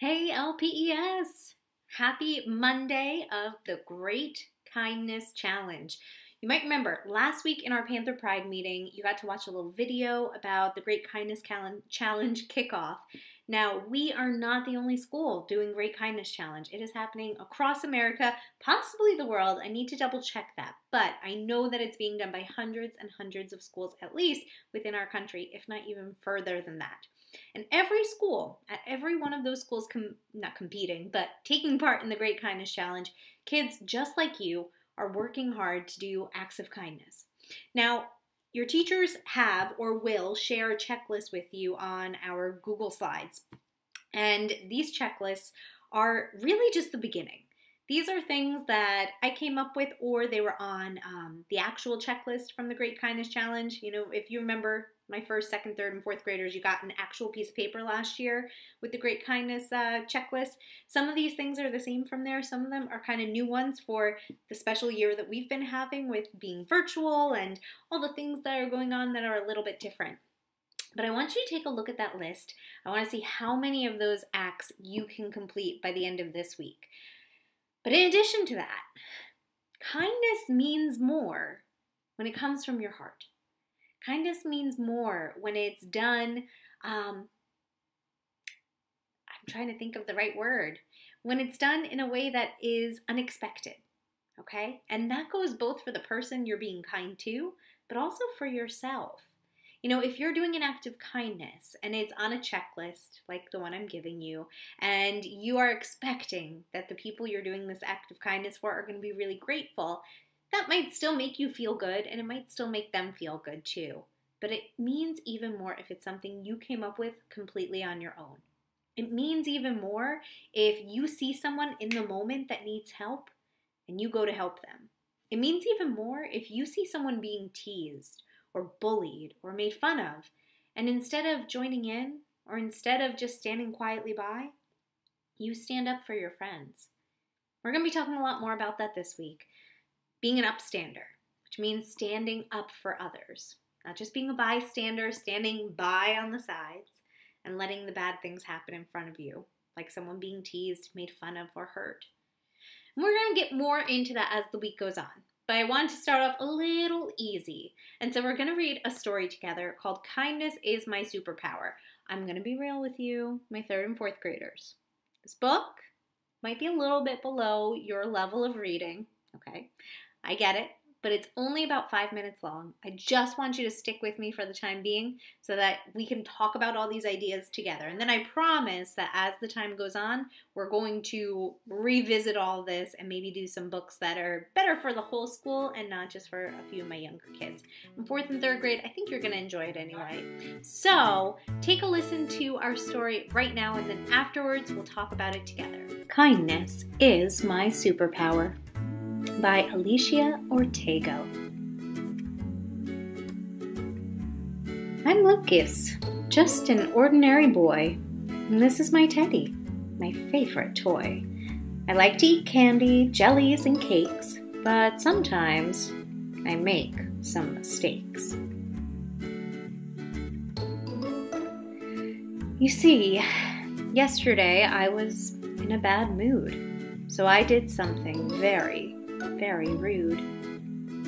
Hey LPES! Happy Monday of the Great Kindness Challenge. You might remember last week in our Panther Pride meeting, you got to watch a little video about the Great Kindness Challenge kickoff. Now, we are not the only school doing Great Kindness Challenge. It is happening across America, possibly the world. I need to double check that, but I know that it's being done by hundreds and hundreds of schools, at least within our country, if not even further than that. And every school, at every one of those schools, not competing, but taking part in the Great Kindness Challenge, kids just like you are working hard to do acts of kindness. Now, your teachers have or will share a checklist with you on our Google Slides. And these checklists are really just the beginning. These are things that I came up with, or they were on the actual checklist from the Great Kindness Challenge. You know, if you remember my first, second, third, and fourth graders, you got an actual piece of paper last year with the Great Kindness checklist. Some of these things are the same from there. Some of them are kind of new ones for the special year that we've been having with being virtual and all the things that are going on that are a little bit different. But I want you to take a look at that list. I want to see how many of those acts you can complete by the end of this week. But in addition to that, kindness means more when it comes from your heart. Kindness means more when it's done, I'm trying to think of the right word, when it's done in a way that is unexpected, okay? And that goes both for the person you're being kind to, but also for yourself. You know, if you're doing an act of kindness and it's on a checklist, like the one I'm giving you, and you are expecting that the people you're doing this act of kindness for are going to be really grateful, that might still make you feel good, and it might still make them feel good too. But it means even more if it's something you came up with completely on your own. It means even more if you see someone in the moment that needs help and you go to help them. It means even more if you see someone being teased or bullied or made fun of, and instead of joining in or instead of just standing quietly by, you stand up for your friends. We're going to be talking a lot more about that this week. Being an upstander, which means standing up for others, not just being a bystander, standing by on the sides and letting the bad things happen in front of you, like someone being teased, made fun of, or hurt. And we're going to get more into that as the week goes on. But I want to start off a little easy. And so we're going to read a story together called Kindness is My Superpower. I'm going to be real with you, my third and fourth graders. This book might be a little bit below your level of reading, okay? I get it, but it's only about 5 minutes long. I just want you to stick with me for the time being so that we can talk about all these ideas together. And then I promise that as the time goes on, we're going to revisit all this and maybe do some books that are better for the whole school and not just for a few of my younger kids. In fourth and third grade, I think you're going to enjoy it anyway. So take a listen to our story right now, and then afterwards we'll talk about it together. Kindness is My Superpower by Alicia Ortego. I'm Lucas, just an ordinary boy, and this is my teddy, my favorite toy. I like to eat candy, jellies, and cakes, but sometimes I make some mistakes. You see, yesterday I was in a bad mood, so I did something very rude.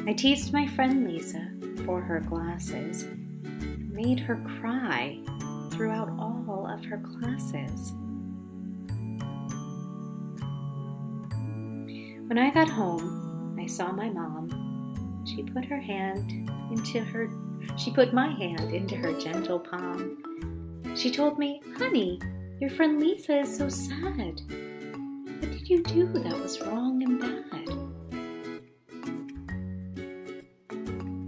I teased my friend Lisa for her glasses, made her cry throughout all of her classes. When I got home, I saw my mom. She put my hand into her gentle palm. She told me, "Honey, your friend Lisa is so sad. What did you do that was wrong and bad?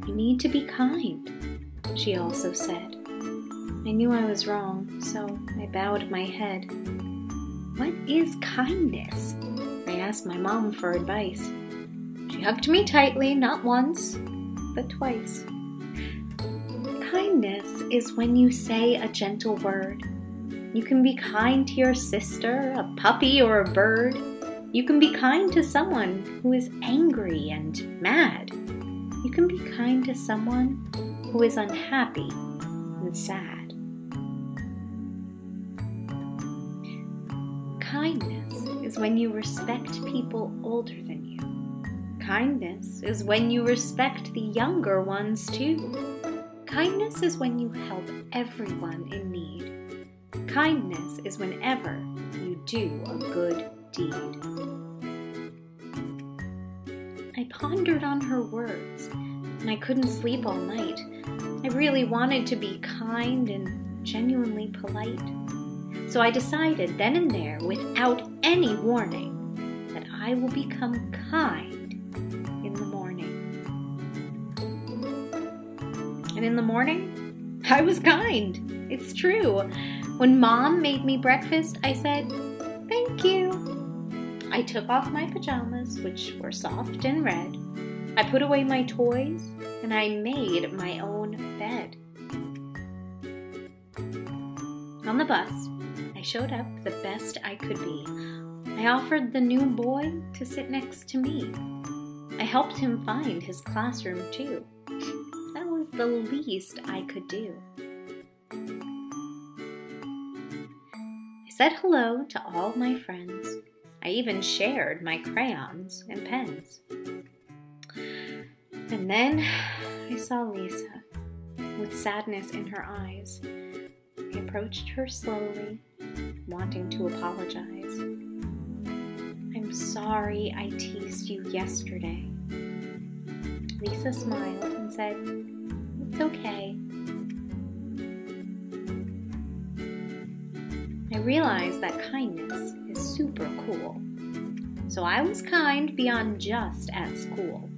You need to be kind," she also said. I knew I was wrong, so I bowed my head. What is kindness? I asked my mom for advice. She hugged me tightly, not once, but twice. Kindness is when you say a gentle word. You can be kind to your sister, a puppy, or a bird. You can be kind to someone who is angry and mad. You can be kind to someone who is unhappy and sad. Kindness is when you respect people older than you. Kindness is when you respect the younger ones too. Kindness is when you help everyone in need. Kindness is whenever you do a good deed. I pondered on her words, and I couldn't sleep all night. I really wanted to be kind and genuinely polite. So I decided then and there, without any warning, that I will become kind in the morning. And in the morning, I was kind. It's true. When Mom made me breakfast, I said, "Thank you." I took off my pajamas, which were soft and red. I put away my toys, and I made my own bed. On the bus, I showed up the best I could be. I offered the new boy to sit next to me. I helped him find his classroom too. That was the least I could do. I said hello to all my friends. I even shared my crayons and pens. And then I saw Lisa with sadness in her eyes. I approached her slowly, wanting to apologize. "I'm sorry I teased you yesterday." Lisa smiled and said, "It's okay." I realized that kindness is super cool. So I was kind beyond just at school.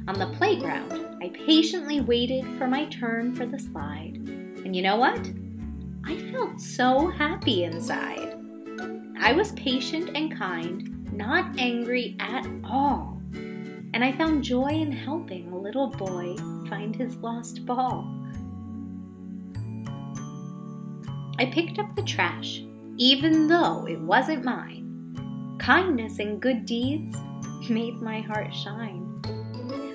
On the playground, I patiently waited for my turn for the slide. And you know what? I felt so happy inside. I was patient and kind, not angry at all. And I found joy in helping a little boy find his lost ball. I picked up the trash, even though it wasn't mine. Kindness and good deeds made my heart shine.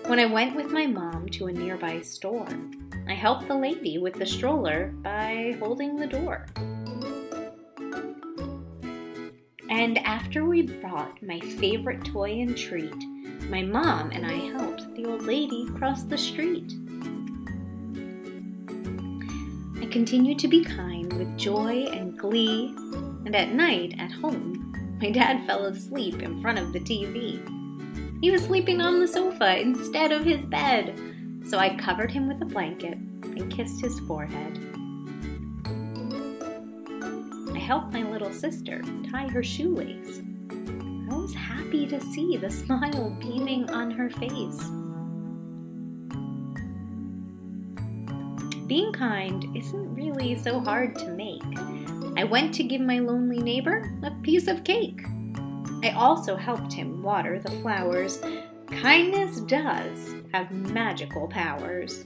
When I went with my mom to a nearby store, I helped the lady with the stroller by holding the door. And after we bought my favorite toy and treat, my mom and I helped the old lady cross the street. I continued to be kind with joy and glee, and at night at home, my dad fell asleep in front of the TV. He was sleeping on the sofa instead of his bed, so I covered him with a blanket and kissed his forehead. I helped my little sister tie her shoelace. I was happy to see the smile beaming on her face. Being kind isn't really so hard to make. I went to give my lonely neighbor a piece of cake. I also helped him water the flowers. Kindness does have magical powers.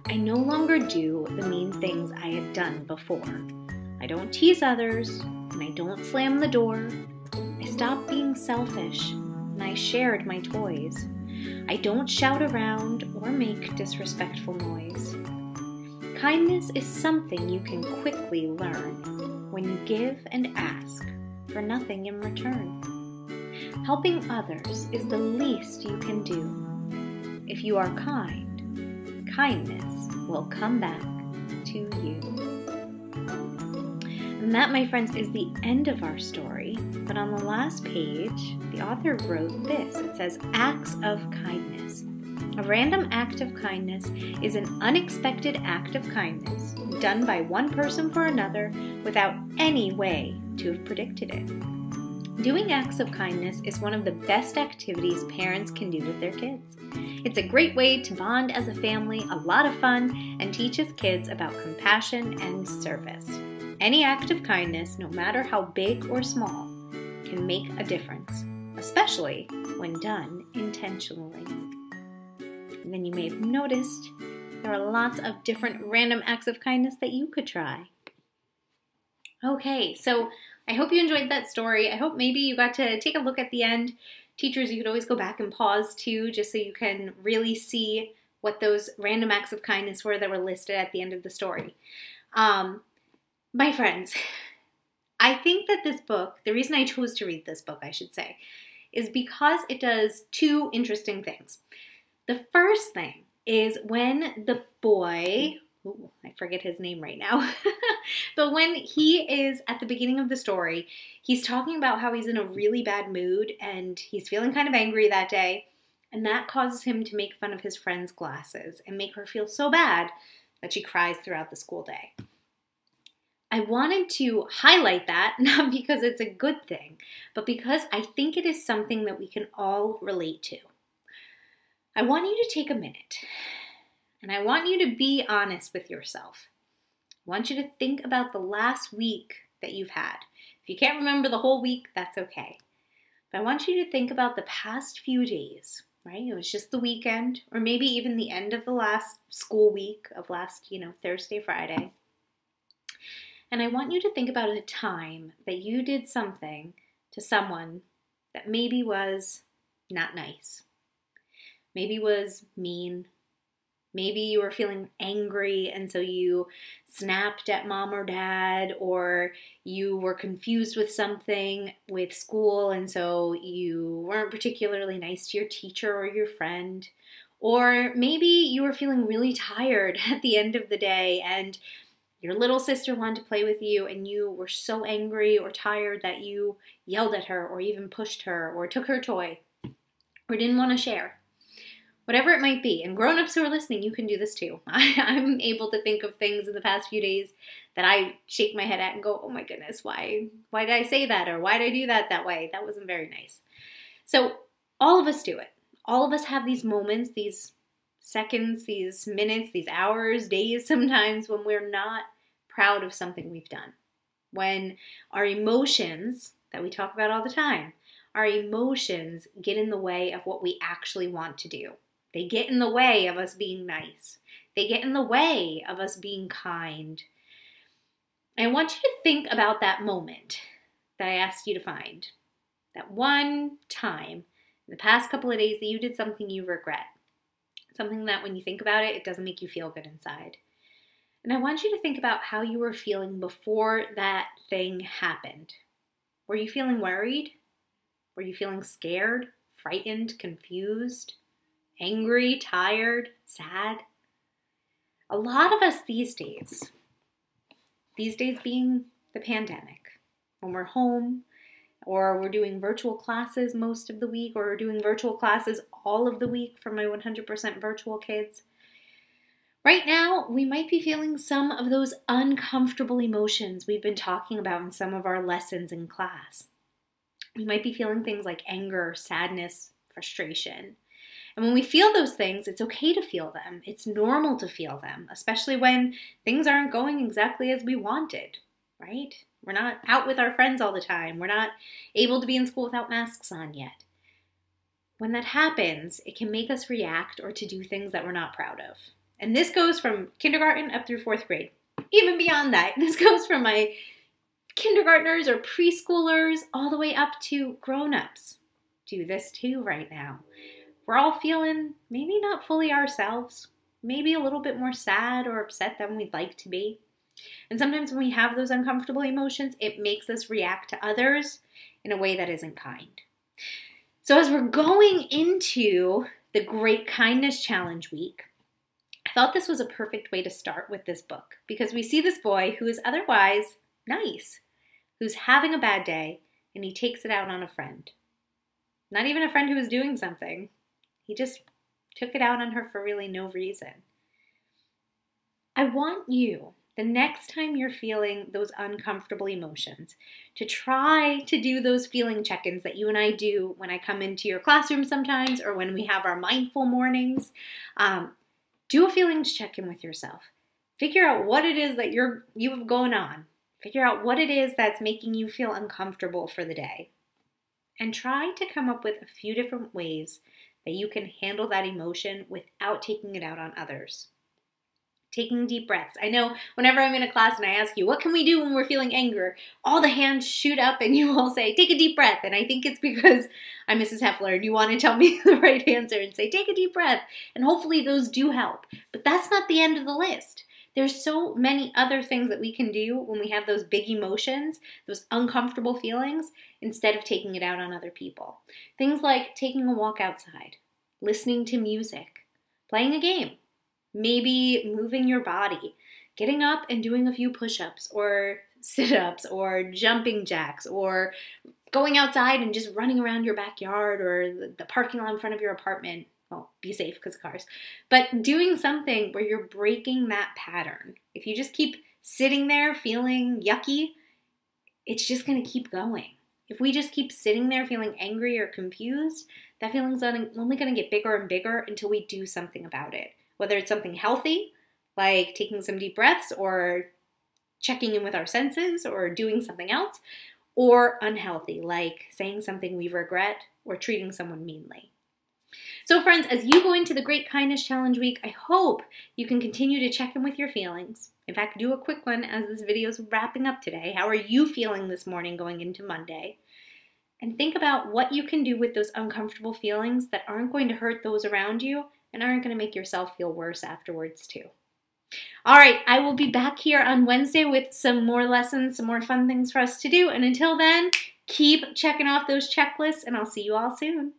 I no longer do the mean things I had done before. I don't tease others, and I don't slam the door. I stopped being selfish, and I shared my toys. I don't shout around or make disrespectful noise. Kindness is something you can quickly learn when you give and ask for nothing in return. Helping others is the least you can do. If you are kind, kindness will come back to you. And that, my friends, is the end of our story. But on the last page, the author wrote this. It says, acts of kindness. A random act of kindness is an unexpected act of kindness done by one person for another without any way to have predicted it. Doing acts of kindness is one of the best activities parents can do with their kids. It's a great way to bond as a family, a lot of fun, and teaches kids about compassion and service. Any act of kindness, no matter how big or small, can make a difference, especially when done intentionally. And then you may have noticed there are lots of different random acts of kindness that you could try. Okay, so I hope you enjoyed that story. I hope maybe you got to take a look at the end. Teachers, you could always go back and pause too, just so you can really see what those random acts of kindness were that were listed at the end of the story. My friends, I think that this book, the reason I chose to read this book, I should say, is because it does two interesting things. The first thing is when the boy, ooh, I forget his name right now, but when he is at the beginning of the story, he's talking about how he's in a really bad mood and he's feeling kind of angry that day, and that causes him to make fun of his friend's glasses and make her feel so bad that she cries throughout the school day. I wanted to highlight that, not because it's a good thing, but because I think it is something that we can all relate to. I want you to take a minute, and I want you to be honest with yourself. I want you to think about the last week that you've had. If you can't remember the whole week, that's okay. But I want you to think about the past few days, right? It was just the weekend, or maybe even the end of the last school week of last, Thursday, Friday. And I want you to think about a time that you did something to someone that maybe was not nice. Maybe was mean. Maybe you were feeling angry and so you snapped at mom or dad, or you were confused with something with school and so you weren't particularly nice to your teacher or your friend. Or maybe you were feeling really tired at the end of the day and your little sister wanted to play with you and you were so angry or tired that you yelled at her or even pushed her or took her toy or didn't want to share. Whatever it might be. And grown-ups who are listening, you can do this too. I'm able to think of things in the past few days that I shake my head at and go, oh my goodness, why did I say that? Or why did I do that way? That wasn't very nice. So all of us do it. All of us have these moments, these seconds, these minutes, these hours, days sometimes when we're not proud of something we've done. When our emotions that we talk about all the time, our emotions get in the way of what we actually want to do. They get in the way of us being nice. They get in the way of us being kind. I want you to think about that moment that I asked you to find. That one time in the past couple of days that you did something you regret. Something that when you think about it, it doesn't make you feel good inside. And I want you to think about how you were feeling before that thing happened. Were you feeling worried? Were you feeling scared, frightened, confused, angry, tired, sad? A lot of us these days being the pandemic, when we're home, or we're doing virtual classes most of the week, or we're doing virtual classes all of the week for my 100% virtual kids. Right now, we might be feeling some of those uncomfortable emotions we've been talking about in some of our lessons in class. We might be feeling things like anger, sadness, frustration. And when we feel those things, it's okay to feel them. It's normal to feel them, especially when things aren't going exactly as we wanted, right? We're not out with our friends all the time. We're not able to be in school without masks on yet. When that happens, it can make us react or to do things that we're not proud of. And this goes from kindergarten up through 4th grade. Even beyond that, this goes from my kindergartners or preschoolers all the way up to grown-ups. Do this too right now. We're all feeling maybe not fully ourselves, maybe a little bit more sad or upset than we'd like to be. And sometimes when we have those uncomfortable emotions, it makes us react to others in a way that isn't kind. So as we're going into the Great Kindness Challenge week, I thought this was a perfect way to start with this book because we see this boy who is otherwise nice, who's having a bad day, and he takes it out on a friend. Not even a friend who was doing something. He just took it out on her for really no reason. I want you, the next time you're feeling those uncomfortable emotions, to try to do those feeling check-ins that you and I do when I come into your classroom sometimes or when we have our mindful mornings. Do a feelings check-in with yourself. Figure out what it is that you have going on. Figure out what it is that's making you feel uncomfortable for the day. And try to come up with a few different ways that you can handle that emotion without taking it out on others. Taking deep breaths. I know whenever I'm in a class and I ask you, what can we do when we're feeling anger? All the hands shoot up and you all say, take a deep breath. And I think it's because I'm Mrs. Heffler and you want to tell me the right answer and say, take a deep breath. And hopefully those do help. But that's not the end of the list. There's so many other things that we can do when we have those big emotions, those uncomfortable feelings, instead of taking it out on other people. Things like taking a walk outside, listening to music, playing a game, maybe moving your body, getting up and doing a few push-ups or sit-ups or jumping jacks, or going outside and just running around your backyard or the parking lot in front of your apartment. Well, be safe because of cars. But doing something where you're breaking that pattern. If you just keep sitting there feeling yucky, it's just going to keep going. If we just keep sitting there feeling angry or confused, that feeling's only going to get bigger and bigger until we do something about it. Whether it's something healthy, like taking some deep breaths or checking in with our senses or doing something else, or unhealthy, like saying something we regret or treating someone meanly. So friends, as you go into the Great Kindness Challenge week, I hope you can continue to check in with your feelings. In fact, do a quick one as this video is wrapping up today. How are you feeling this morning going into Monday? And think about what you can do with those uncomfortable feelings that aren't going to hurt those around you and aren't going to make yourself feel worse afterwards too. All right, I will be back here on Wednesday with some more lessons, some more fun things for us to do. And until then, keep checking off those checklists, and I'll see you all soon.